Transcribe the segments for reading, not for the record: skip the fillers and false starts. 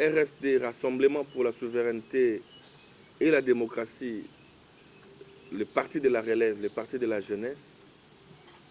RSD, Rassemblement pour la souveraineté et la démocratie, le parti de la relève, le parti de la jeunesse,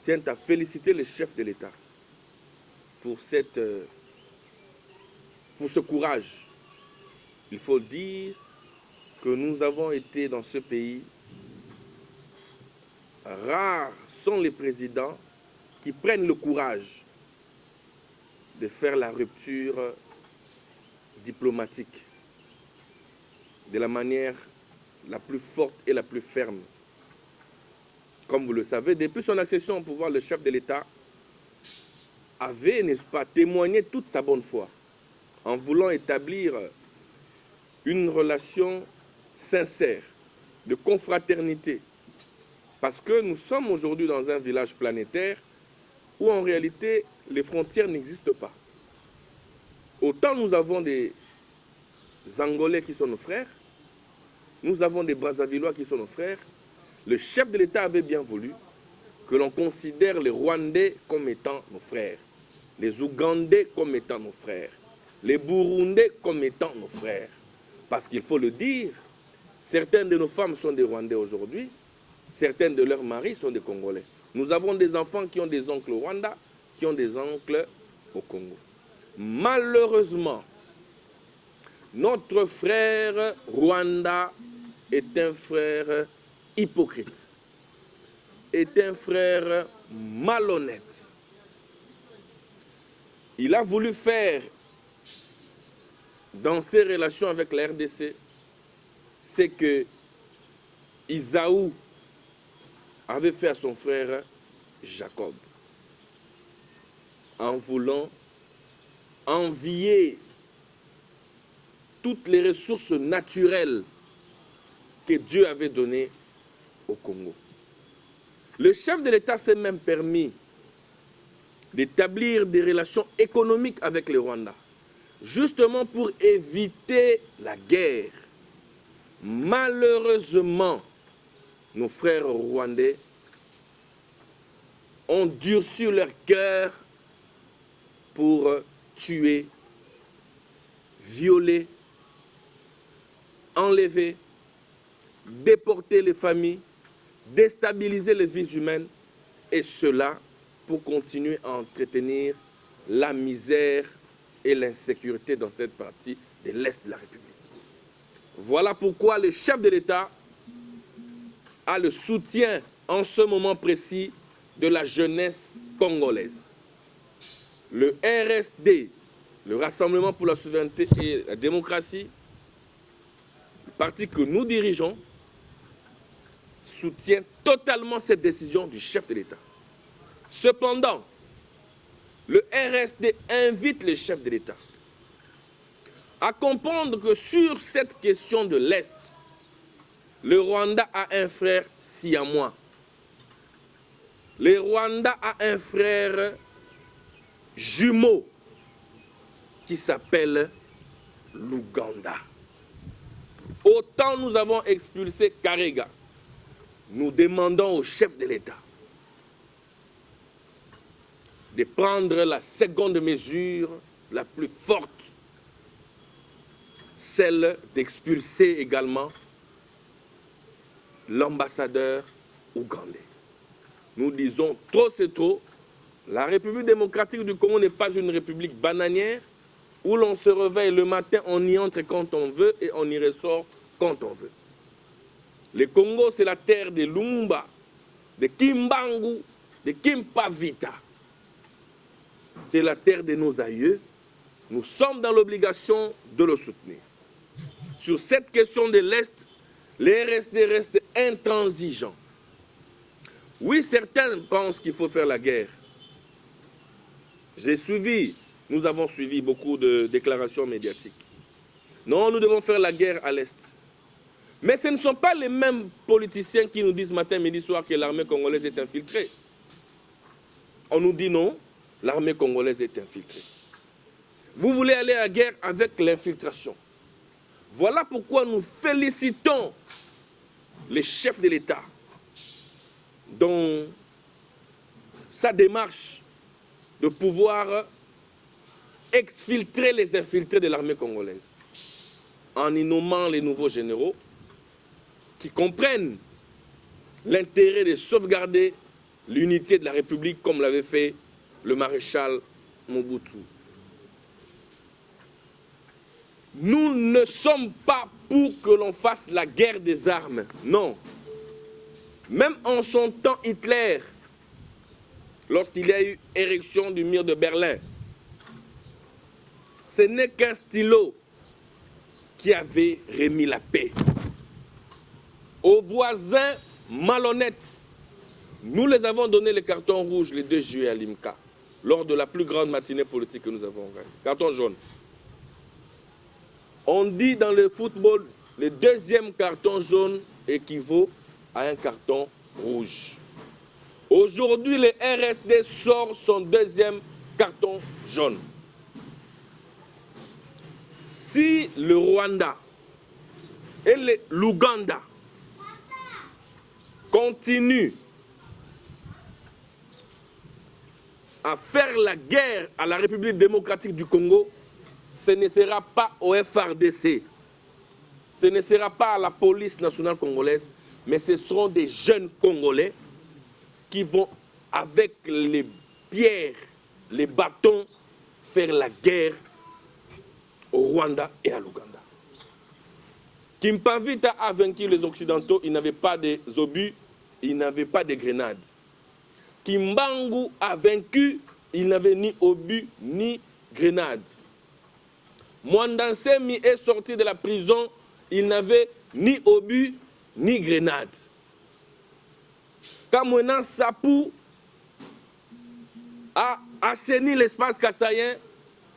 tient à féliciter le chef de l'État pour ce courage. Il faut dire que nous avons été dans ce pays, rares sont les présidents qui prennent le courage de faire la rupture diplomatique de la manière la plus forte et la plus ferme. Comme vous le savez, depuis son accession au pouvoir, le chef de l'État avait, n'est-ce pas, témoigné toute sa bonne foi en voulant établir une relation sincère, de confraternité. Parce que nous sommes aujourd'hui dans un village planétaire où en réalité les frontières n'existent pas. Autant nous avons des Angolais qui sont nos frères, nous avons des Brazzavillois qui sont nos frères. Le chef de l'État avait bien voulu que l'on considère les Rwandais comme étant nos frères, les Ougandais comme étant nos frères, les Burundais comme étant nos frères. Parce qu'il faut le dire, certaines de nos femmes sont des Rwandais aujourd'hui, certaines de leurs maris sont des Congolais. Nous avons des enfants qui ont des oncles au Rwanda, qui ont des oncles au Congo. Malheureusement, notre frère Rwanda est un frère hypocrite, est un frère malhonnête. Il a voulu faire dans ses relations avec la RDC, c'est que Isaou avait fait à son frère Jacob, en voulant envier toutes les ressources naturelles que Dieu avait données au Congo. Le chef de l'État s'est même permis d'établir des relations économiques avec le Rwanda, justement pour éviter la guerre. Malheureusement, nos frères rwandais ont durci leur cœur pour tuer, violer, enlever, déporter les familles, déstabiliser les vies humaines, et cela pour continuer à entretenir la misère et l'insécurité dans cette partie de l'Est de la République. Voilà pourquoi le chef de l'État a le soutien en ce moment précis de la jeunesse congolaise. Le RSD, le Rassemblement pour la souveraineté et la démocratie, le parti que nous dirigeons, soutient totalement cette décision du chef de l'État. Cependant, le RSD invite le chef de l'État à comprendre que sur cette question de l'Est, le Rwanda a un frère siamois. Le Rwanda a un frère jumeau qui s'appelle l'Ouganda. Autant nous avons expulsé Karega, nous demandons au chef de l'État de prendre la seconde mesure la plus forte, celle d'expulser également l'ambassadeur ougandais. Nous disons trop c'est trop. La République démocratique du Congo n'est pas une république bananière où l'on se réveille le matin, on y entre quand on veut et on y ressort quand on veut. Le Congo, c'est la terre de Lumumba, de Kimbangu, de Kimpavita. C'est la terre de nos aïeux. Nous sommes dans l'obligation de le soutenir. Sur cette question de l'Est, les RSD restent intransigeants. Oui, certains pensent qu'il faut faire la guerre. Nous avons suivi beaucoup de déclarations médiatiques. Non, nous devons faire la guerre à l'Est. Mais ce ne sont pas les mêmes politiciens qui nous disent matin, midi, soir que l'armée congolaise est infiltrée. On nous dit non, l'armée congolaise est infiltrée. Vous voulez aller à la guerre avec l'infiltration. Voilà pourquoi nous félicitons les chefs de l'État dans sa démarche de pouvoir exfiltrer les infiltrés de l'armée congolaise en y nommant les nouveaux généraux qui comprennent l'intérêt de sauvegarder l'unité de la République comme l'avait fait le maréchal Mobutu. Nous ne sommes pas pour que l'on fasse la guerre des armes, non. Même en son temps, Hitler, lorsqu'il y a eu érection du mur de Berlin, ce n'est qu'un stylo qui avait remis la paix. Aux voisins malhonnêtes, nous les avons donné le carton rouge le 2 juillet à l'IMCA, lors de la plus grande matinée politique que nous avons gagnée. Carton jaune. On dit dans le football, le deuxième carton jaune équivaut à un carton rouge. Aujourd'hui, le RSD sort son deuxième carton jaune. Si le Rwanda et l'Ouganda continuent à faire la guerre à la République démocratique du Congo, ce ne sera pas au FARDC, ce ne sera pas à la police nationale congolaise, mais ce seront des jeunes Congolais qui vont, avec les pierres, les bâtons, faire la guerre au Rwanda et à l'Ouganda. Kimpavita a vaincu les Occidentaux, il n'avait pas des obus, il n'avait pas de grenades. Kimbangu a vaincu, il n'avait ni obus ni grenades. Mwandansemi est sorti de la prison, il n'avait ni obus ni grenades. Kamwena Sapou a assaini l'espace kassaïen,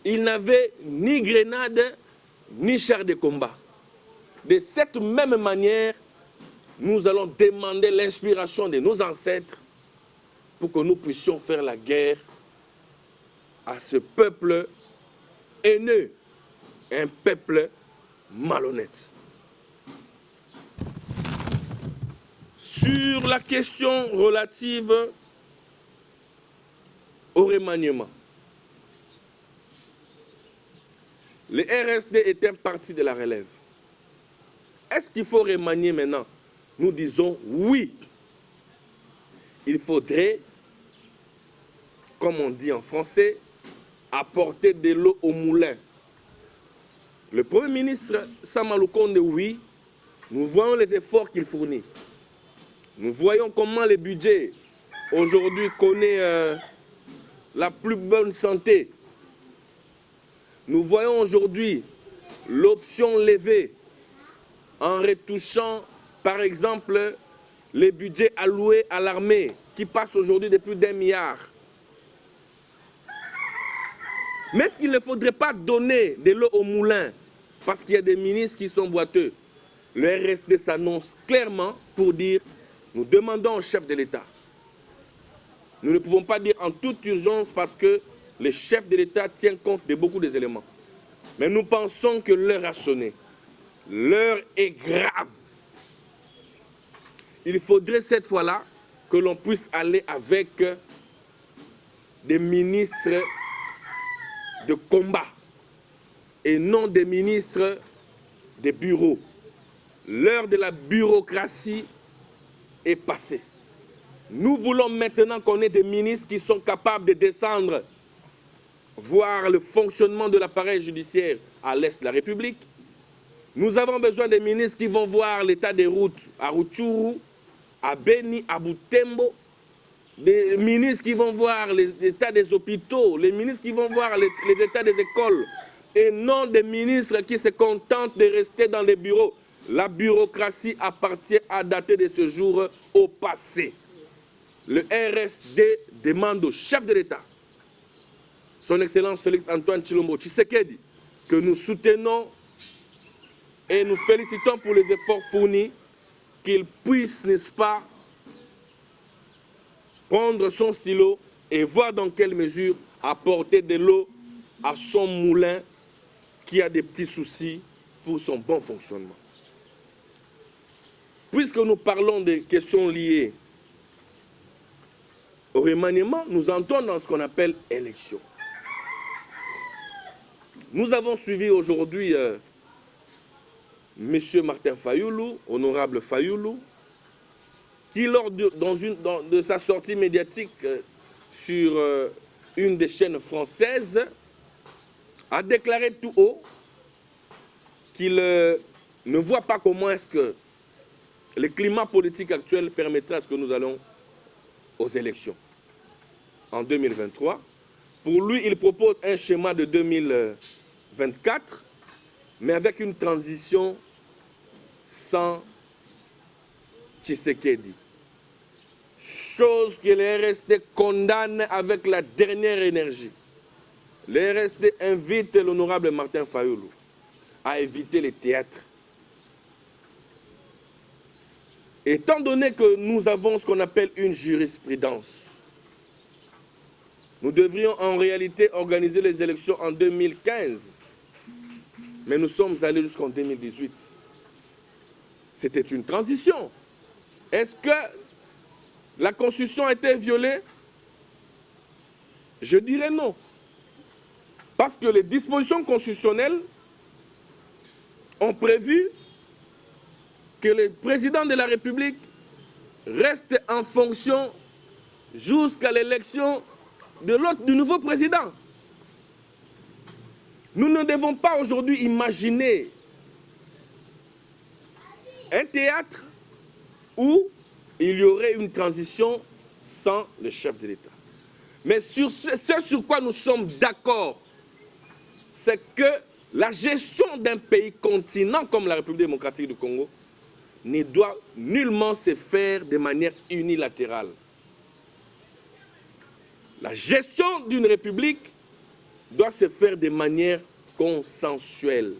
il n'avait ni grenades ni chars de combat. De cette même manière, nous allons demander l'inspiration de nos ancêtres pour que nous puissions faire la guerre à ce peuple haineux, un peuple malhonnête. Sur la question relative au remaniement, le RSD est un parti de la relève. Est-ce qu'il faut remanier maintenant? Nous disons oui. Il faudrait, comme on dit en français, apporter de l'eau au moulin. Le Premier ministre Sama Lukonde, oui, nous voyons les efforts qu'il fournit. Nous voyons comment le budget aujourd'hui connaît la plus bonne santé. Nous voyons aujourd'hui l'option levée en retouchant, par exemple, les budgets alloués à l'armée qui passent aujourd'hui de plus d'1 milliard. Mais est-ce qu'il ne faudrait pas donner de l'eau au moulin parce qu'il y a des ministres qui sont boiteux? Le RSD s'annonce clairement pour dire nous demandons au chef de l'État. Nous ne pouvons pas dire en toute urgence parce que le chef de l'État tient compte de beaucoup des éléments. Mais nous pensons que l'heure a sonné. L'heure est grave. Il faudrait cette fois-là que l'on puisse aller avec des ministres de combat et non des ministres des bureaux. L'heure de la bureaucratie est passée. Nous voulons maintenant qu'on ait des ministres qui sont capables de descendre, voir le fonctionnement de l'appareil judiciaire à l'est de la République. Nous avons besoin des ministres qui vont voir l'état des routes à Rutshuru, à Beni, à Butembo, des ministres qui vont voir l'état des hôpitaux, les ministres qui vont voir les états des écoles, et non des ministres qui se contentent de rester dans les bureaux. La bureaucratie appartient à dater de ce jour au passé. Le RSD demande au chef de l'État, son Excellence Félix-Antoine Tshilombo Tshisekedi, que nous soutenons et nous félicitons pour les efforts fournis, qu'il puisse, n'est-ce pas, prendre son stylo et voir dans quelle mesure apporter de l'eau à son moulin qui a des petits soucis pour son bon fonctionnement. Puisque nous parlons des questions liées au remaniement, nous entrons dans ce qu'on appelle élection. Nous avons suivi aujourd'hui M. Martin Fayoulou, honorable Fayoulou, qui lors de sa sortie médiatique sur une des chaînes françaises, a déclaré tout haut qu'il ne voit pas comment est-ce que le climat politique actuel permettra à ce que nous allons aux élections en 2023. Pour lui, il propose un schéma de 2024, mais avec une transition sans Tshisekedi. Chose que les RSD condamne avec la dernière énergie. Les RSD invitent l'honorable Martin Fayoulou à éviter les théâtres. Étant donné que nous avons ce qu'on appelle une jurisprudence, nous devrions en réalité organiser les élections en 2015, mais nous sommes allés jusqu'en 2018. C'était une transition. Est-ce que la Constitution a été violée? Je dirais non. Parce que les dispositions constitutionnelles ont prévu que le président de la République reste en fonction jusqu'à l'élection du nouveau président. Nous ne devons pas aujourd'hui imaginer un théâtre où il y aurait une transition sans le chef de l'État. Mais ce sur quoi nous sommes d'accord, c'est que la gestion d'un pays continent comme la République démocratique du Congo ne doit nullement se faire de manière unilatérale. La gestion d'une république doit se faire de manière consensuelle.